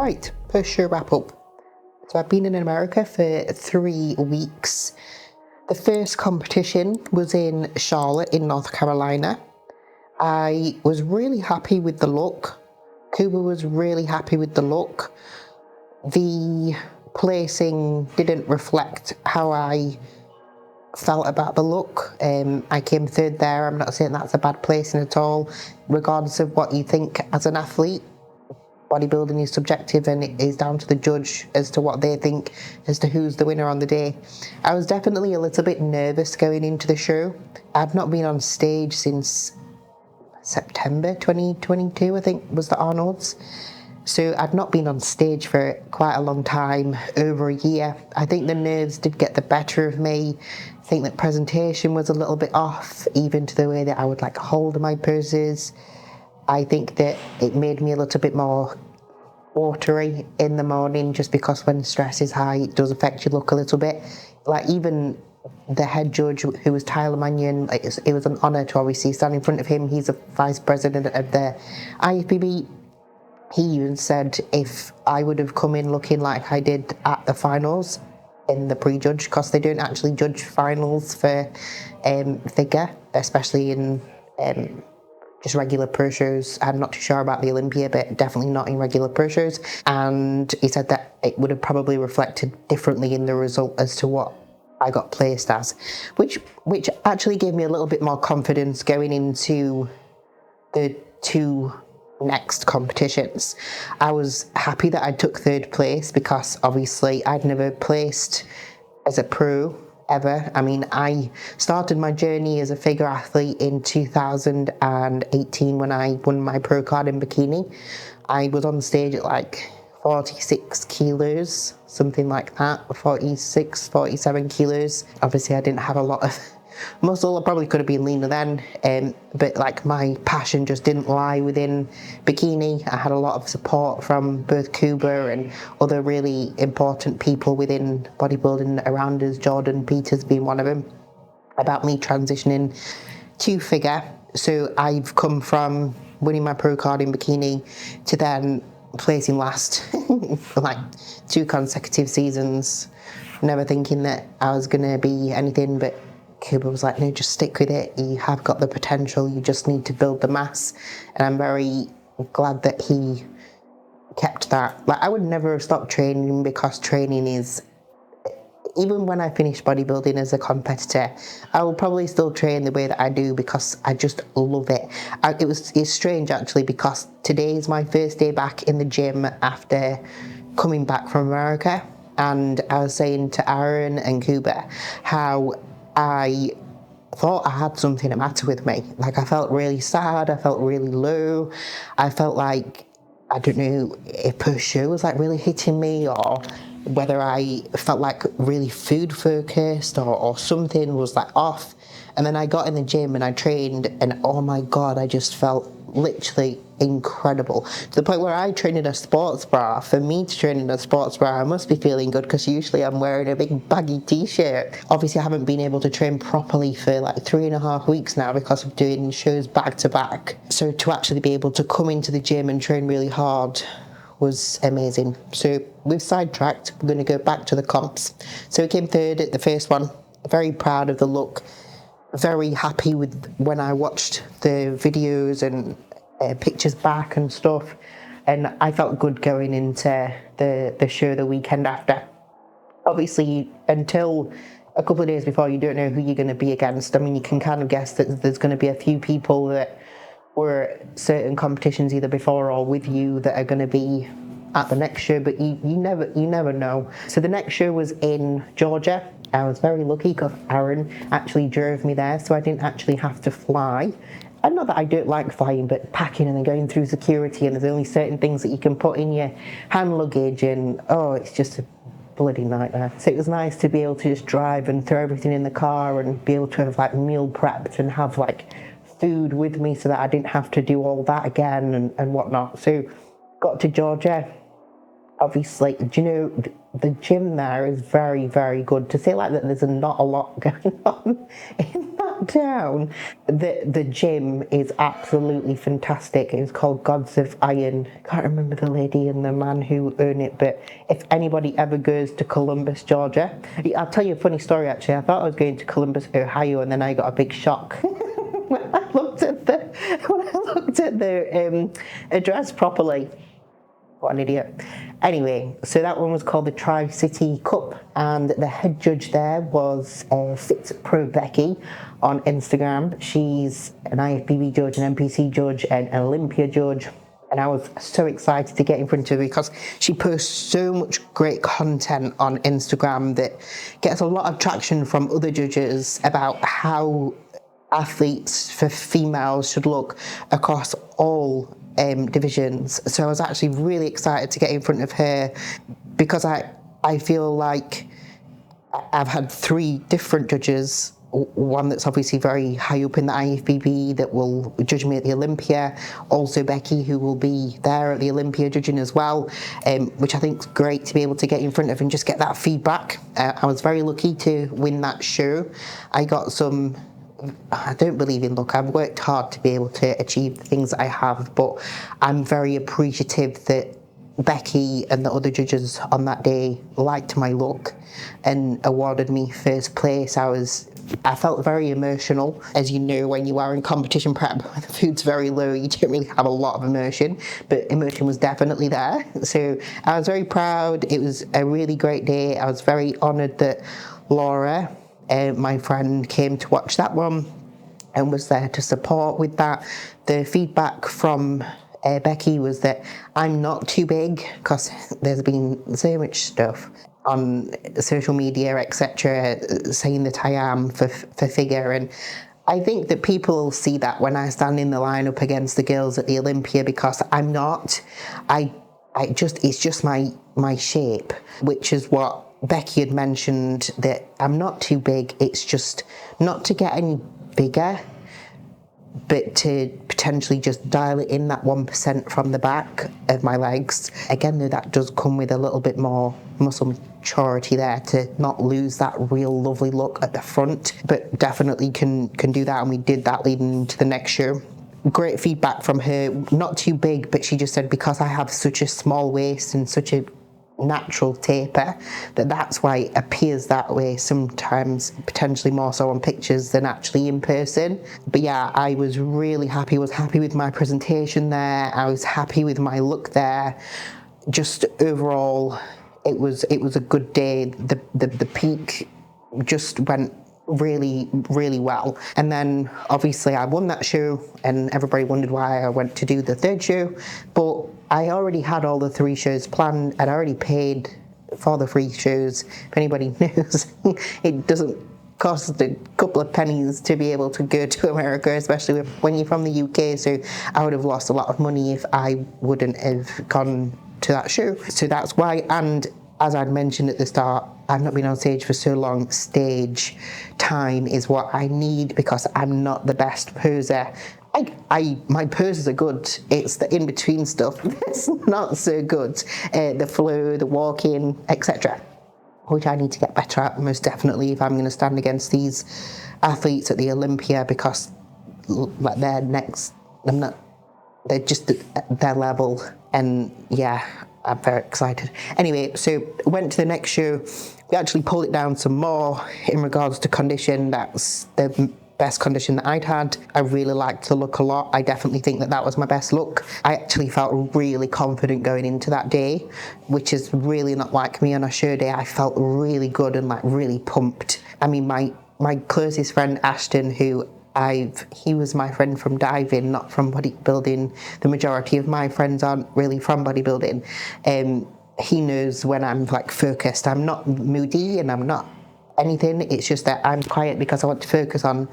Right, first show wrap up. So I've been in America for 3 weeks. The first competition was in Charlotte in North Carolina. I was really happy with the look. Cuba was really happy with the look. The placing didn't reflect how I felt about the look. I came third there. I'm not saying that's a bad placing at all, regardless of what you think as an athlete. Bodybuilding is subjective and it is down to the judge as to what they think as to who's the winner on the day. I was definitely a little bit nervous going into the show. I've not been on stage since September 2022, I think, was the Arnold's. So I'd not been on stage for quite a long time, over a year. I think the nerves did get the better of me. I think that presentation was a little bit off, even to the way that I would like hold my poses. I think that it made me a little bit more watery in the morning, just because when stress is high, it does affect your look a little bit. Like even the head judge, who was Tyler Mannion, it was an honour to obviously stand in front of him. He's a vice president of the IFBB. He even said if I would have come in looking like I did at the finals in the pre-judge, because they don't actually judge finals for figure, especially in just regular pro shows. I'm not too sure about the Olympia, but definitely not in regular pro shows. And he said that it would have probably reflected differently in the result as to what I got placed as, which actually gave me a little bit more confidence going into the 2 next competitions. I was happy that I took 3rd place, because obviously I'd never placed as a pro ever. I mean, I started my journey as a figure athlete in 2018 when I won my pro card in bikini. I was on stage at like 46 kilos, something like that, 46, 47 kilos. Obviously I didn't have a lot of muscle. I probably could have been leaner then, but like my passion just didn't lie within bikini. I had a lot of support from both Cuba and other really important people within bodybuilding around us, Jordan Peters being one of them, about me transitioning to figure. So I've come from winning my pro card in bikini to then placing last for like 2 consecutive seasons, never thinking that I was going to be anything, but Cuba was like, no, just stick with it. You have got the potential. You just need to build the mass. And I'm very glad that he kept that. Like, I would never have stopped training, because training is, even when I finish bodybuilding as a competitor, I will probably still train the way that I do, because I just love it. It's strange actually, because today is my first day back in the gym after coming back from America. And I was saying to Aaron and Cuba how I thought I had something the matter with me. Like, I felt really sad, I felt really low, I felt like, I don't know if pressure was like really hitting me, or whether I felt like really food focused, or something was like off. And then I got in the gym and I trained, and oh my god, I just felt literally incredible, to the point where I train in a sports bra. For me to train in a sports bra, I must be feeling good, because usually I'm wearing a big baggy t-shirt. Obviously I haven't been able to train properly for like 3.5 weeks now, because of doing shows back to back. So to actually be able to come into the gym and train really hard was amazing. So we've sidetracked, we're going to go back to the comps. So we came 3rd at the first one. Very proud of the look, very happy with when I watched the videos and pictures back and stuff, and I felt good going into the show the weekend after. Obviously, until a couple of days before, you don't know who you're going to be against. I mean, you can kind of guess that there's going to be a few people that were at certain competitions either before or with you that are going to be at the next show, but you never know. So the next show was in Georgia. I was very lucky because Aaron actually drove me there, so I didn't actually have to fly. And not that I don't like flying, but packing and then going through security, and there's only certain things that you can put in your hand luggage, and oh, it's just a bloody nightmare. So it was nice to be able to just drive and throw everything in the car and be able to have like meal prepped and have like food with me, so that I didn't have to do all that again and whatnot. So got to Georgia. Obviously, do you know, the gym there is very, very good. To say like that there's not a lot going on in that down. The gym is absolutely fantastic. It's called Gods of Iron. Can't remember the lady and the man who own it, but if anybody ever goes to Columbus, Georgia, I'll tell you a funny story actually. I thought I was going to Columbus, Ohio, and then I got a big shock when I looked at the address properly. What an idiot. Anyway, so that one was called the Tri-City Cup, and the head judge there was Fit Pro Becky on Instagram. She's an IFBB judge, an NPC judge, and an Olympia judge, and I was so excited to get in front of her because she posts so much great content on Instagram that gets a lot of traction from other judges about how athletes for females should look across all divisions. So I was actually really excited to get in front of her because I feel like I've had 3 different judges. One that's obviously very high up in the IFBB that will judge me at the Olympia. Also Becky, who will be there at the Olympia judging as well, which I think is great to be able to get in front of and just get that feedback. I was very lucky to win that show. I got some... I don't believe in luck. I've worked hard to be able to achieve the things that I have, but I'm very appreciative that Becky and the other judges on that day liked my look and awarded me first place. I felt very emotional. As you know, when you are in competition prep, the food's very low, you don't really have a lot of emotion, but emotion was definitely there. So I was very proud. It was a really great day. I was very honoured that Laura, my friend, came to watch that one and was there to support with that. The feedback from Becky was that I'm not too big, because there's been so much stuff on social media, etc., saying that I am for figure, and I think that people see that when I stand in the line up against the girls at the Olympia, because I'm not. It's just my shape, which is what Becky had mentioned, that I'm not too big. It's just not to get any bigger, but to potentially just dial it in that 1% from the back of my legs. Again, though, that does come with a little bit more muscle maturity there to not lose that real lovely look at the front, but definitely can do that, and we did that leading into the next show. Great feedback from her, not too big, but she just said because I have such a small waist and such a natural taper, that's why it appears that way sometimes, potentially more so on pictures than actually in person. But yeah, I was really happy. I was happy with my presentation there. I was happy with my look there. Just overall, it was a good day. The peak just went really, really well. And then obviously I won that show, and everybody wondered why I went to do the 3rd show, but I already had all the 3 shows planned. I'd already paid for the 3 shows. If anybody knows, it doesn't cost a couple of pennies to be able to go to America, especially when you're from the UK, so I would have lost a lot of money if I wouldn't have gone to that show. So that's why, and as I'd mentioned at the start, I've not been on stage for so long. Stage time is what I need, because I'm not the best poser. My poses are good. It's the in-between stuff that's not so good. The flow, the walking, etc., which I need to get better at, most definitely, if I'm going to stand against these athletes at the Olympia, because like they're just at their level, and yeah, I'm very excited. Anyway, so went to the next show. We actually pulled it down some more in regards to condition. That's the best condition that I'd had. I really liked the look a lot. I definitely think that was my best look. I actually felt really confident going into that day, which is really not like me on a show day. I felt really good and like really pumped. I mean, my closest friend Ashton, he was my friend from diving, not from bodybuilding. The majority of my friends aren't really from bodybuilding. He knows when I'm like focused. I'm not moody and I'm not anything. It's just that I'm quiet because I want to focus on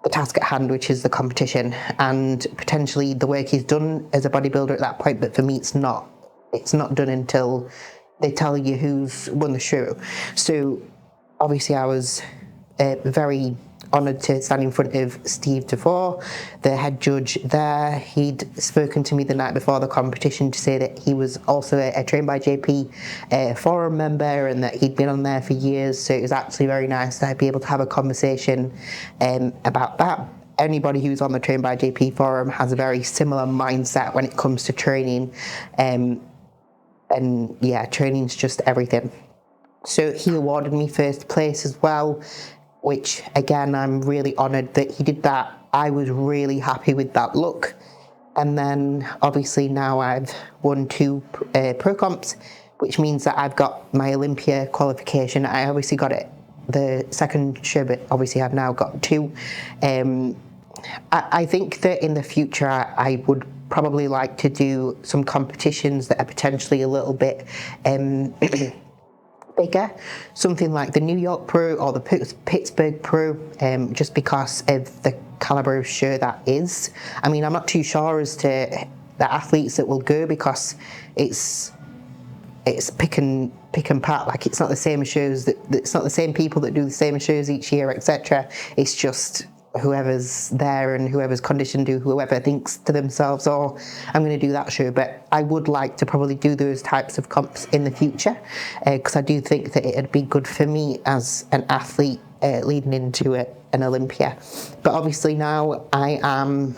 the task at hand, which is the competition, and potentially the work is done as a bodybuilder at that point. But for me, it's not done until they tell you who's won the show. So obviously I was very honoured to stand in front of Steve DeVore, the head judge there. He'd spoken to me the night before the competition to say that he was also a Trained by JP forum member and that he'd been on there for years. So it was actually very nice to be able to have a conversation about that. Anybody who's on the Trained by JP forum has a very similar mindset when it comes to training. And yeah, training's just everything. So he awarded me first place as well, which again, I'm really honoured that he did that. I was really happy with that look. And then obviously now I've won 2 pro comps, which means that I've got my Olympia qualification. I obviously got it the second show, but obviously I've now got 2. I think that in the future I would probably like to do some competitions that are potentially a little bit bigger, something like the New York Pro or the Pittsburgh Pro, just because of the calibre of show that is. I mean, I'm not too sure as to the athletes that will go because it's pick and pack. Like, it's not the same shows it's not the same people that do the same shows each year, etc. It's just whoever's there and whoever's conditioned to, whoever thinks to themselves, oh, I'm going to do that show. But I would like to probably do those types of comps in the future, because I do think that it'd be good for me as an athlete leading into an Olympia. But obviously now I am,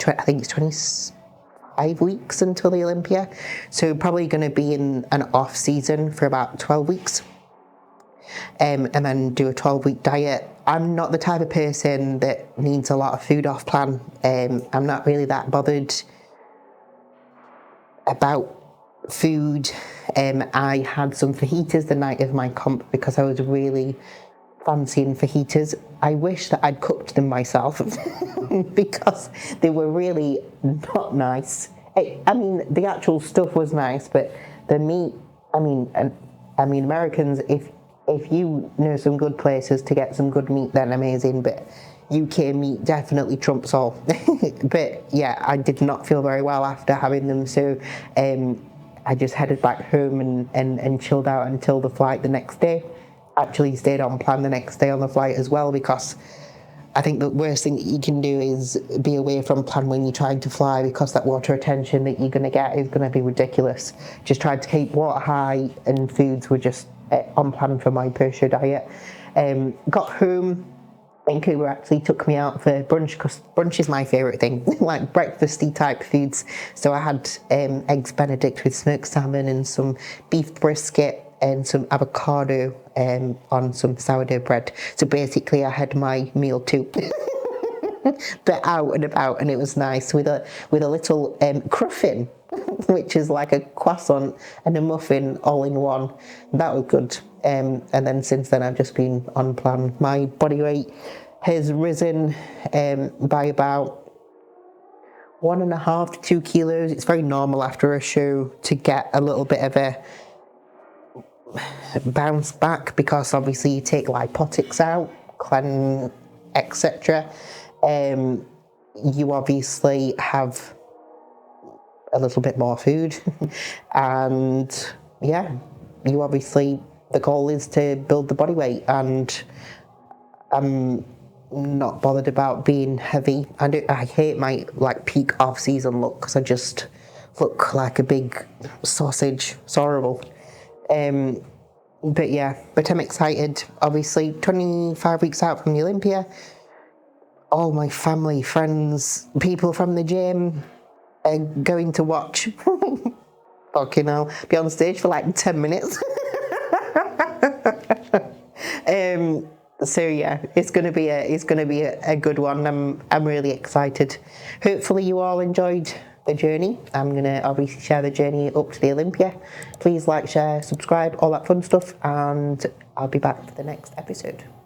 I think it's 25 weeks until the Olympia, so probably going to be in an off season for about 12 weeks. And then do a 12-week diet. I'm not the type of person that needs a lot of food off plan. I'm not really that bothered about food. I had some fajitas the night of my comp because I was really fancying fajitas. I wish that I'd cooked them myself because they were really not nice. I mean, the actual stuff was nice, but the meat, I mean, Americans, if you know some good places to get some good meat, then amazing, but UK meat definitely trumps all. But yeah, I did not feel very well after having them, so I just headed back home and chilled out until the flight the next day. Actually stayed on plan the next day on the flight as well, because I think the worst thing that you can do is be away from plan when you're trying to fly, because that water retention that you're going to get is going to be ridiculous. Just tried to keep water high, and foods were just on plan for my per-show diet. Got home, Vancouver actually took me out for brunch, because brunch is my favourite thing, like breakfasty type foods. So I had eggs Benedict with smoked salmon and some beef brisket and some avocado on some sourdough bread. So basically I had my meal too. But out and about, and it was nice with a little cruffin, which is like a croissant and a muffin all in one. That was good. And then since then I've just been on plan. My body weight has risen by about 1.5 to 2 kilos. It's very normal after a show to get a little bit of a bounce back, because obviously you take lipotics out, cleanse, etc. You obviously have a little bit more food and yeah, you obviously, the goal is to build the body weight, and I'm not bothered about being heavy. I hate my like peak off-season look, because I just look like a big sausage. It's horrible. But yeah, but I'm excited. Obviously 25 weeks out from the Olympia, all my family, friends, people from the gym are going to watch. Fucking hell, be on stage for like 10 minutes. So yeah, it's gonna be a good one. I'm really excited. Hopefully you all enjoyed the journey. I'm gonna obviously share the journey up to the Olympia. Please like, share, subscribe, all that fun stuff, and I'll be back for the next episode.